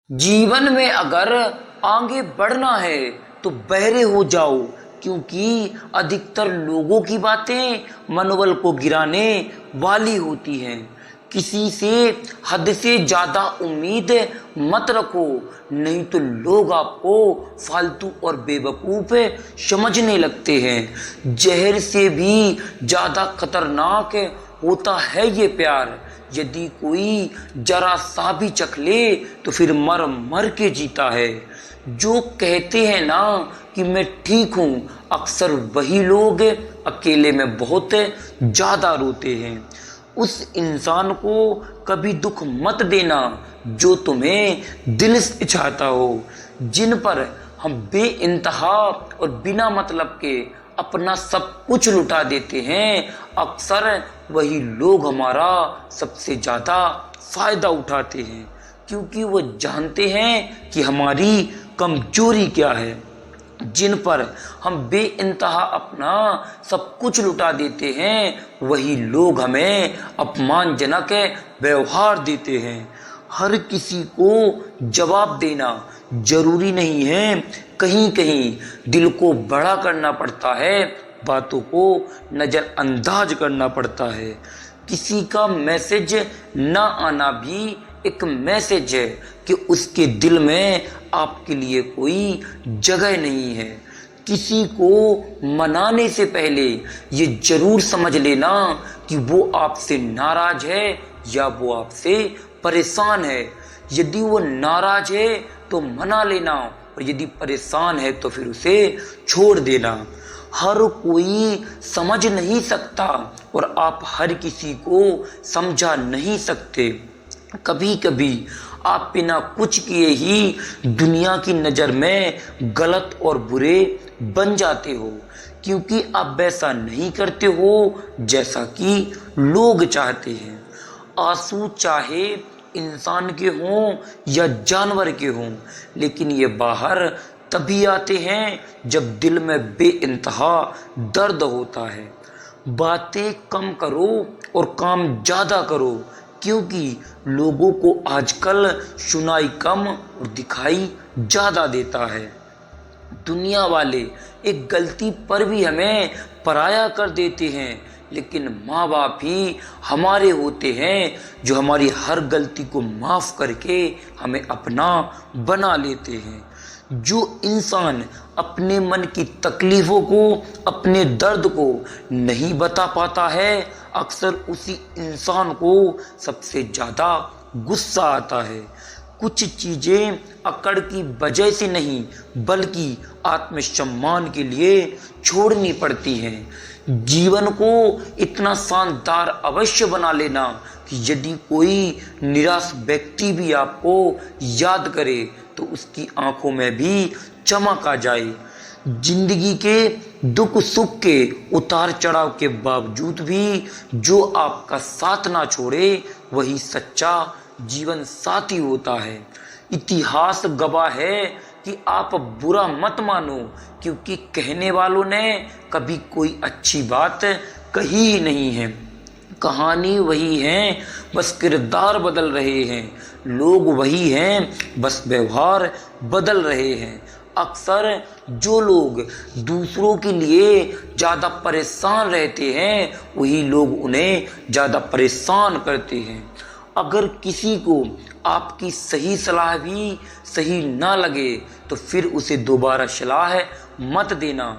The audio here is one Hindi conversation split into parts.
जीवन में अगर आगे बढ़ना है तो बहरे हो जाओ, क्योंकि अधिकतर लोगों की बातें मनोबल को गिराने वाली होती हैं। किसी से हद से ज्यादा उम्मीद मत रखो, नहीं तो लोग आपको फालतू और बेवकूफ समझने लगते हैं। जहर से भी ज्यादा खतरनाक होता है ये प्यार। यदि कोई जरा सा भी चख ले तो फिर मर मर के जीता है। जो कहते हैं ना कि मैं ठीक हूँ, अक्सर वही लोग अकेले में बहुत ज्यादा रोते हैं। उस इंसान को कभी दुख मत देना जो तुम्हें दिल से चाहता हो। जिन पर हम बेइंतहा और बिना मतलब के अपना सब कुछ लुटा देते हैं, अक्सर वही लोग हमारा सबसे ज्यादा फायदा उठाते हैं, क्योंकि वो जानते हैं कि हमारी कमजोरी क्या है। जिन पर हम बेइंतहा अपना सब कुछ लुटा देते हैं, वही लोग हमें अपमानजनक व्यवहार देते हैं। हर किसी को जवाब देना जरूरी नहीं है, कहीं कहीं दिल को बड़ा करना पड़ता है, बातों को नजरअंदाज करना पड़ता है। किसी का मैसेज ना आना भी एक मैसेज है कि उसके दिल में आपके लिए कोई जगह नहीं है। किसी को मनाने से पहले ये जरूर समझ लेना कि वो आपसे नाराज है या वो आपसे परेशान है। यदि वो नाराज है तो मना लेना, और यदि परेशान है तो फिर उसे छोड़ देना। हर कोई समझ नहीं सकता और आप हर किसी को समझा नहीं सकते। कभी कभी आप बिना कुछ किए ही दुनिया की नज़र में गलत और बुरे बन जाते हो, क्योंकि आप वैसा नहीं करते हो जैसा कि लोग चाहते हैं। आंसू चाहे इंसान के हों या जानवर के हों, लेकिन ये बाहर तभी आते हैं जब दिल में बेइंतहा दर्द होता है। बातें कम करो और काम ज्यादा करो, क्योंकि लोगों को आजकल सुनाई कम और दिखाई ज्यादा देता है। दुनिया वाले एक गलती पर भी हमें पराया कर देते हैं, लेकिन माँ बाप ही हमारे होते हैं जो हमारी हर गलती को माफ करके हमें अपना बना लेते हैं। जो इंसान अपने मन की तकलीफों को, अपने दर्द को नहीं बता पाता है, अक्सर उसी इंसान को सबसे ज्यादा गुस्सा आता है। कुछ चीजें अकड़ की वजह से नहीं, बल्कि आत्मसम्मान के लिए छोड़नी पड़ती हैं। जीवन को इतना शानदार अवश्य बना लेना कि यदि कोई निराश व्यक्ति भी आपको याद करे तो उसकी आंखों में भी चमक आ जाए। जिंदगी के दुख सुख के उतार चढ़ाव के बावजूद भी जो आपका साथ ना छोड़े, वही सच्चा जीवन साथी होता है। इतिहास गवाह है कि आप बुरा मत मानो, क्योंकि कहने वालों ने कभी कोई अच्छी बात कही ही नहीं है। कहानी वही है, बस किरदार बदल रहे हैं। लोग वही हैं, बस व्यवहार बदल रहे हैं। अक्सर जो लोग दूसरों के लिए ज्यादा परेशान रहते हैं, वही लोग उन्हें ज्यादा परेशान करते हैं। अगर किसी को आपकी सही सलाह भी सही ना लगे तो फिर उसे दोबारा सलाह मत देना।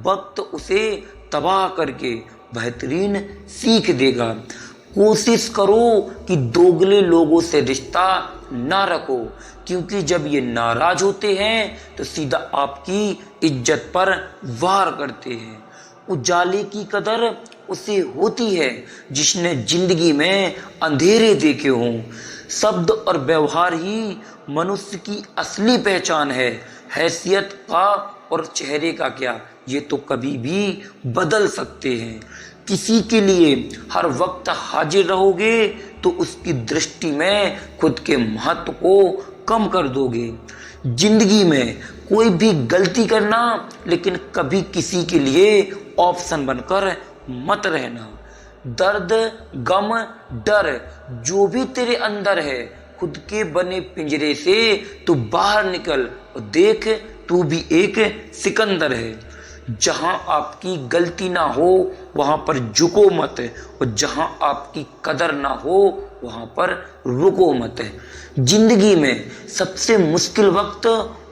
वक्त उसे तबाह करके बेहतरीन सीख देगा। कोशिश करो कि दोगले लोगों से रिश्ता ना रखो, क्योंकि जब ये नाराज होते हैं तो सीधा आपकी इज्जत पर वार करते हैं। उजाले की कदर उसे होती है जिसने जिंदगी में अंधेरे देखे हों। शब्द और व्यवहार ही मनुष्य की असली पहचान है। हैसियत का और चेहरे का क्या, ये तो कभी भी बदल सकते हैं। किसी के लिए हर वक्त हाजिर रहोगे तो उसकी दृष्टि में खुद के महत्व को कम कर दोगे। जिंदगी में कोई भी गलती करना, लेकिन कभी किसी के लिए ऑप्शन बनकर मत रहना। दर्द, गम, डर जो भी तेरे अंदर है, खुद के बने पिंजरे से तू बाहर निकल और देख, तू भी एक सिकंदर है। जहां आपकी गलती ना हो वहां पर झुको मत, और जहां आपकी कदर ना हो वहां पर रुको मत। जिंदगी में सबसे मुश्किल वक्त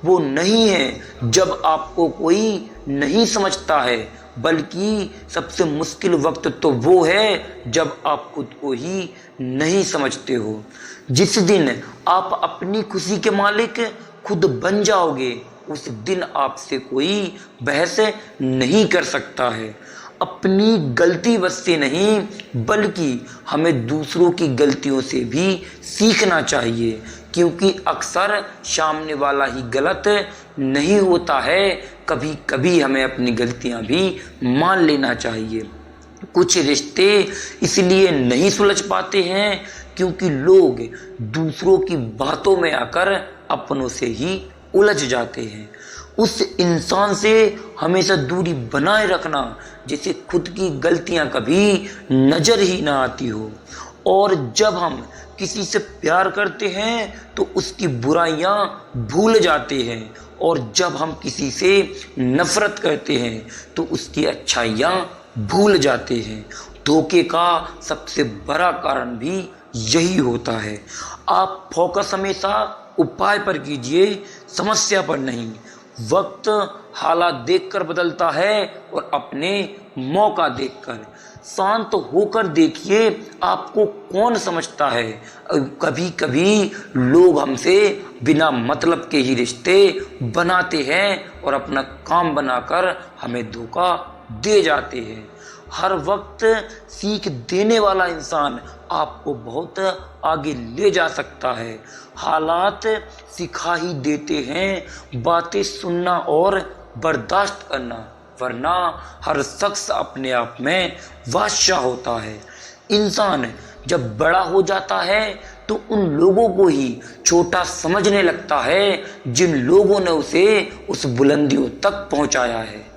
वो नहीं है जब आपको कोई नहीं समझता है, बल्कि सबसे मुश्किल वक्त तो वो है जब आप खुद को ही नहीं समझते हो। जिस दिन आप अपनी खुशी के मालिक खुद बन जाओगे, उस दिन आपसे कोई बहस नहीं कर सकता है। अपनी गलती बस से नहीं, बल्कि हमें दूसरों की गलतियों से भी सीखना चाहिए, क्योंकि अक्सर सामने वाला ही गलत नहीं होता है। कभी कभी हमें अपनी गलतियां भी मान लेना चाहिए। कुछ रिश्ते इसलिए नहीं सुलझ पाते हैं क्योंकि लोग दूसरों की बातों में आकर अपनों से ही उलझ जाते हैं। उस इंसान से हमेशा दूरी बनाए रखना जिसे खुद की गलतियां कभी नजर ही ना आती हो। और जब हम किसी से प्यार करते हैं तो उसकी बुराइयां भूल जाते हैं, और जब हम किसी से नफरत करते हैं तो उसकी अच्छाइयां भूल जाते हैं। धोखे का सबसे बड़ा कारण भी यही होता है। आप फोकस हमेशा उपाय पर कीजिए, समस्या पर नहीं। वक्त हालात देखकर बदलता है और अपने मौका देखकर। शांत होकर देखिए आपको कौन समझता है। कभी कभी लोग हमसे बिना मतलब के ही रिश्ते बनाते हैं और अपना काम बनाकर हमें धोखा दे जाते हैं। हर वक्त सीख देने वाला इंसान आपको बहुत आगे ले जा सकता है। हालात सिखा ही देते हैं बातें सुनना और बर्दाश्त करना, वरना हर शख्स अपने आप में बादशाह होता है। इंसान जब बड़ा हो जाता है तो उन लोगों को ही छोटा समझने लगता है जिन लोगों ने उसे उस बुलंदियों तक पहुंचाया है।